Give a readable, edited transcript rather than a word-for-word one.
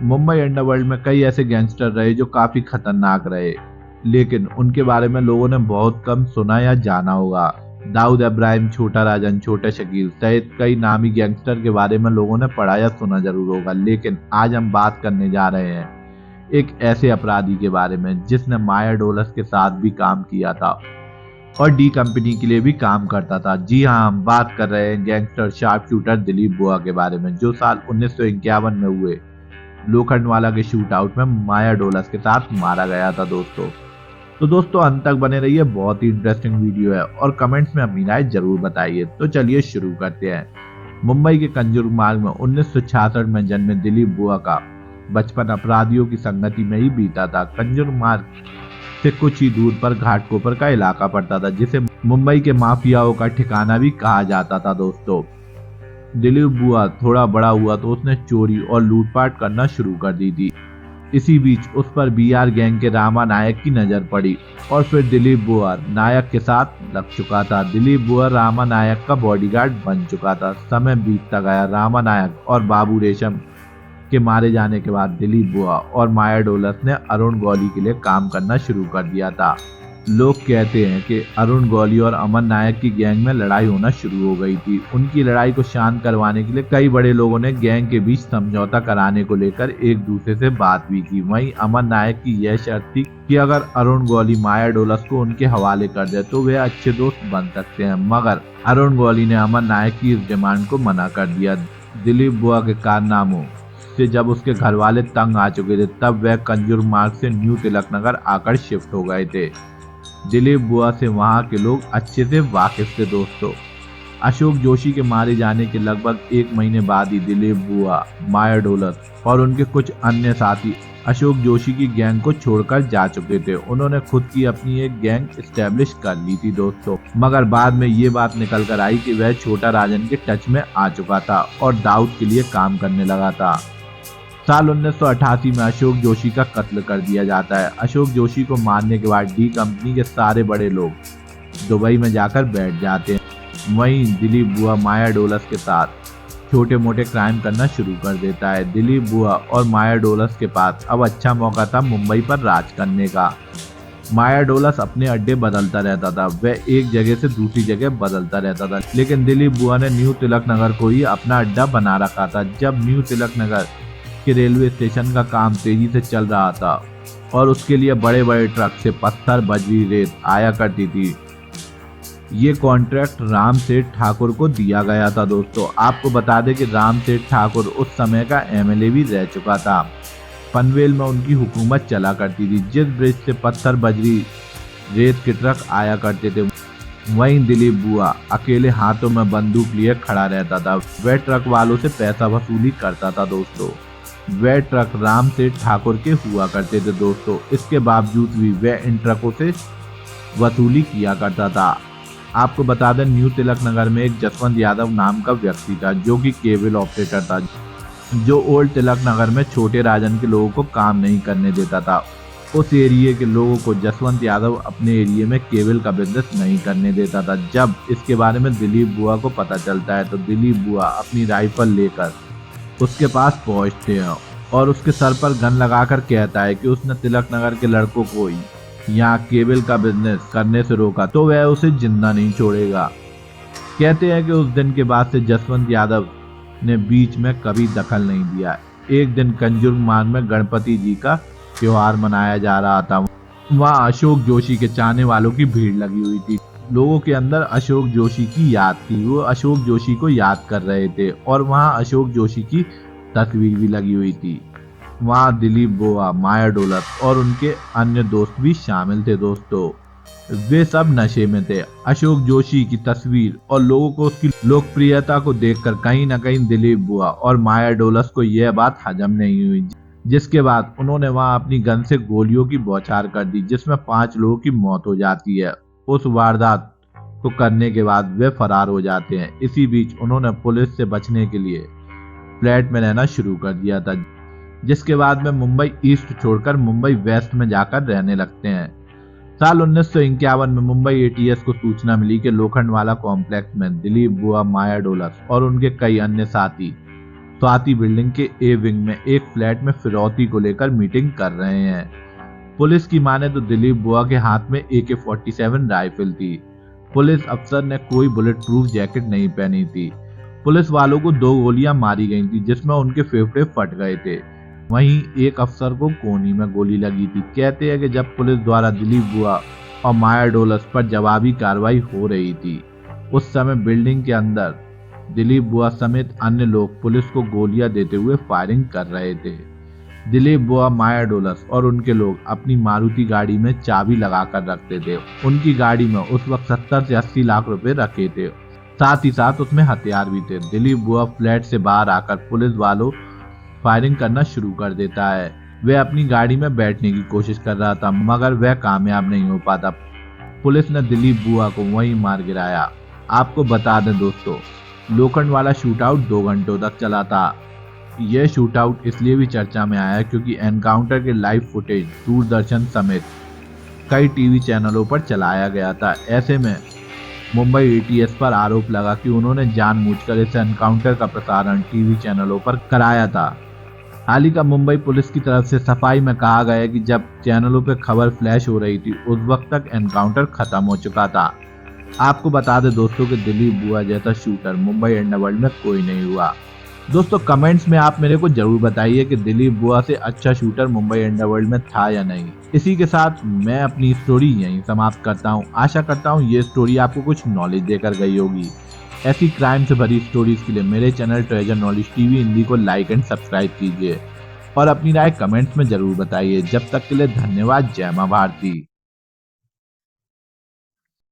Mumbai underworld में कई ऐसे गैंगस्टर रहे जो काफी खतरनाक रहे, लेकिन उनके बारे में लोगों ने बहुत कम सुना या जाना होगा। दाऊद इब्राहिम, छोटा राजन, छोटे शकील सहित कई नामी गैंगस्टर के बारे में लोगों ने पढ़ा या सुना जरूर होगा, लेकिन आज हम बात करने जा रहे हैं एक ऐसे अपराधी के बारे में जिसने माया डोलस के साथ भी काम किया था और डी कंपनी के लिए भी काम करता था। जी हाँ, हम बात कर रहे हैं गैंगस्टर शार्प शूटर दिलीप बुआ के बारे में, जो साल 1951 में हुए लोखंडवाला के शूट आउट में माया डोलस के साथ मारा गया था दोस्तों। तो दोस्तों अंत तक बने रहिए, बहुत ही इंटरेस्टिंग वीडियो है और कमेंट्स में अपनी राय जरूर बताइए। तो चलिए शुरू करते हैं। मुंबई के कंजूर मार्ग में 1966 में जन्मे दिलीप बुआ का बचपन अपराधियों की संगति में ही बीता था। कंजूर मार्ग से कुछ ही दूर पर घाटकोपर का इलाका पड़ता था, जिसे मुंबई के माफियाओं का ठिकाना भी कहा जाता था दोस्तों। दिलीप बुआ थोड़ा बड़ा हुआ तो उसने चोरी और लूटपाट करना शुरू कर दी थी। इसी बीच उस पर बीआर गैंग के रामा नायक की नजर पड़ी और फिर दिलीप बुआ नायक के साथ लग चुका था। दिलीप बुआ रामा नायक का बॉडीगार्ड बन चुका था। समय बीतता गया। रामा नायक और बाबू रेशम के मारे जाने के बाद दिलीप बुआ और माया डोलस ने अरुण गौली के लिए काम करना शुरू कर दिया था। लोग कहते हैं कि अरुण गौली और अमन नायक की गैंग में लड़ाई होना शुरू हो गई थी। उनकी लड़ाई को शांत करवाने के लिए कई बड़े लोगों ने गैंग के बीच समझौता कराने को लेकर एक दूसरे से बात भी की। वहीं अमन नायक की यह शर्त थी कि अगर अरुण गौली माया डोलस को उनके हवाले कर दे तो वे अच्छे दोस्त बन सकते हैं, मगर अरुण गौली ने अमन नायक की इस डिमांड को मना कर दिया। दिलीप बुआ के कारनामों से जब उसके घर वाले तंग आ चुके थे, तब वह कंजूर मार्ग से न्यू तिलक नगर आकर शिफ्ट हो गए थे। दिलीप बुआ से वहां के लोग अच्छे से वाकिफ थे दोस्तों। अशोक जोशी के मारे जाने के लगभग 1 महीने बाद ही दिलीप बुआ, माया डोलस और उनके कुछ अन्य साथी अशोक जोशी की गैंग को छोड़कर जा चुके थे। उन्होंने खुद की अपनी एक गैंग एस्टेब्लिश कर ली थी दोस्तों, मगर बाद में ये बात निकल कर आई कि वह छोटा राजन के टच में आ चुका था और दाऊद के लिए काम करने लगा था। साल 1988 में अशोक जोशी का कत्ल कर दिया जाता है। अशोक जोशी को मारने के बाद डी कंपनी के सारे बड़े लोग दुबई में जाकर बैठ जाते हैं। वहीं दिलीप बुआ माया डोलस के साथ छोटे मोटे क्राइम करना शुरू कर देता है। दिलीप बुआ और माया डोलस के पास अब अच्छा मौका था मुंबई पर राज करने का। माया डोलस अपने अड्डे बदलता रहता था, वह एक जगह से दूसरी जगह बदलता रहता था, लेकिन दिलीप बुआ ने न्यू तिलक नगर को ही अपना अड्डा बना रखा था। जब न्यू तिलक नगर के रेलवे स्टेशन का काम तेजी से चल रहा था और उसके लिए बड़े बड़े ट्रक से पत्थर, बजरी, रेत आया करती थी, ये कॉन्ट्रैक्ट राम सेठ ठाकुर को दिया गया था दोस्तों। आपको बता दें कि राम सेठ ठाकुर उस समय का एमएलए भी रह चुका था। पनवेल में उनकी हुकूमत चला करती थी। जिस ब्रिज से पत्थर, बजरी, रेत के ट्रक आया करते थे, वहीं दिलीप बुआ अकेले हाथों में बंदूक लिए खड़ा रहता था। वह ट्रक वालों से पैसा वसूली करता था दोस्तों। वह ट्रक राम सेठ ठाकुर के हुआ करते थे दोस्तों। इसके बावजूद भी वह इन ट्रकों से वसूली किया करता था। आपको बता दें, न्यू तिलक नगर में एक जसवंत यादव नाम का व्यक्ति था जो कि केबल ऑपरेटर था, जो ओल्ड तिलक नगर में छोटे राजन के लोगों को काम नहीं करने देता था। उस एरिया के लोगों को जसवंत यादव अपने एरिया में केबल का बिजनेस नहीं करने देता था। जब इसके बारे में दिलीप बुआ को पता चलता है तो दिलीप बुआ अपनी राइफल लेकर उसके पास पहुंचते हैं और उसके सर पर गन लगाकर कहता है कि उसने तिलक नगर के लड़कों को ही यहाँ केबल का बिजनेस करने से रोका तो वह उसे जिंदा नहीं छोड़ेगा। कहते हैं कि उस दिन के बाद से जसवंत यादव ने बीच में कभी दखल नहीं दिया। एक दिन कंजूर मार्ग में गणपति जी का त्योहार मनाया जा रहा था। वहाँ अशोक जोशी के चाहने वालों की भीड़ लगी हुई थी। लोगों के अंदर अशोक जोशी की याद थी, वो अशोक जोशी को याद कर रहे थे और वहाँ अशोक जोशी की तस्वीर भी लगी हुई थी। वहाँ दिलीप बुआ, माया डोलस और उनके अन्य दोस्त भी शामिल थे दोस्तों। वे सब नशे में थे। अशोक जोशी की तस्वीर और लोगों को उसकी लोकप्रियता को देखकर कहीं न कहीं दिलीप बुआ और माया डोलस को यह बात हजम नहीं हुई, जिसके बाद उन्होंने वहां अपनी गन से गोलियों की बौछार कर दी, जिसमें 5 लोगों की मौत हो जाती है। उस वारदात को करने के बाद वे फरार हो जाते हैं। इसी बीच उन्होंने पुलिस से बचने के लिए फ्लैट में रहना शुरू कर दिया था, जिसके बाद में मुंबई ईस्ट छोड़कर मुंबई वेस्ट में जाकर रहने लगते हैं। साल 1951 में मुंबई एटीएस को सूचना मिली कि लोखंडवाला कॉम्प्लेक्स में दिलीप बुआ, माया डोलस और उनके कई अन्य साथी स्वाति बिल्डिंग के ए विंग में एक फ्लैट में फिरौती को लेकर मीटिंग कर रहे हैं। पुलिस की माने तो दिलीप बुआ के हाथ में AK-47 राइफल थी। पुलिस अफसर ने कोई बुलेट प्रूफ जैकेट नहीं पहनी थी। पुलिस वालों को 2 गोलियां मारी गई थी जिसमें उनके फेफड़े फट गए थे। वहीं एक अफसर को कोहनी में गोली लगी थी। कहते हैं कि जब पुलिस द्वारा दिलीप बुआ और माया डोलस पर जवाबी कार्रवाई हो रही थी, उस समय बिल्डिंग के अंदर दिलीप बुआ समेत अन्य लोग पुलिस को गोलियां देते हुए फायरिंग कर रहे थे। दिलीप बुआ, माया डोलस और उनके लोग अपनी मारुति गाड़ी में चाबी लगाकर रखते थे। उनकी गाड़ी में उस वक्त 70 से 80 लाख रुपए रखे थे, साथ ही साथ उसमें हथियार भी थे। दिलीप बुआ फ्लैट से बाहर आकर पुलिस वालों फायरिंग करना शुरू कर देता है। वह अपनी गाड़ी में बैठने की कोशिश कर रहा था मगर वह कामयाब नहीं हो पाता। पुलिस ने दिलीप बुआ को वहीं मार गिराया। आपको बता दें दोस्तों, लोखंड वाला शूटआउट 2 घंटों तक चला था। यह शूटआउट इसलिए भी चर्चा में आया क्योंकि एनकाउंटर के लाइव फुटेज दूरदर्शन समेत कई टीवी चैनलों पर चलाया गया था। ऐसे में मुंबई ATS पर आरोप लगा कि उन्होंने जानबूझकर इस एनकाउंटर का प्रसारण टीवी चैनलों पर कराया था। हाल ही का मुंबई पुलिस की तरफ से सफाई में कहा गया कि जब चैनलों पर खबर फ्लैश हो रही थी उस वक्त तक एनकाउंटर खत्म हो चुका था। आपको बता दें दोस्तों कि दिलीप बुआ जैसा शूटर मुंबई अंडरवर्ल्ड में कोई नहीं हुआ। दोस्तों कमेंट्स में आप मेरे को जरूर बताइए कि दिलीप बुआ से अच्छा शूटर मुंबई अंडरवर्ल्ड में था या नहीं। इसी के साथ मैं अपनी स्टोरी यहीं समाप्त करता हूं। आशा करता हूं ये स्टोरी आपको कुछ नॉलेज देकर गई होगी। ऐसी क्राइम से भरी स्टोरीज के लिए मेरे channel treasure knowledge TV Hindi को लाइक एंड सब्सक्राइब कीजिए और अपनी राय कमेंट्स में जरूर बताइए। जब तक के लिए धन्यवाद। जय मां भारती।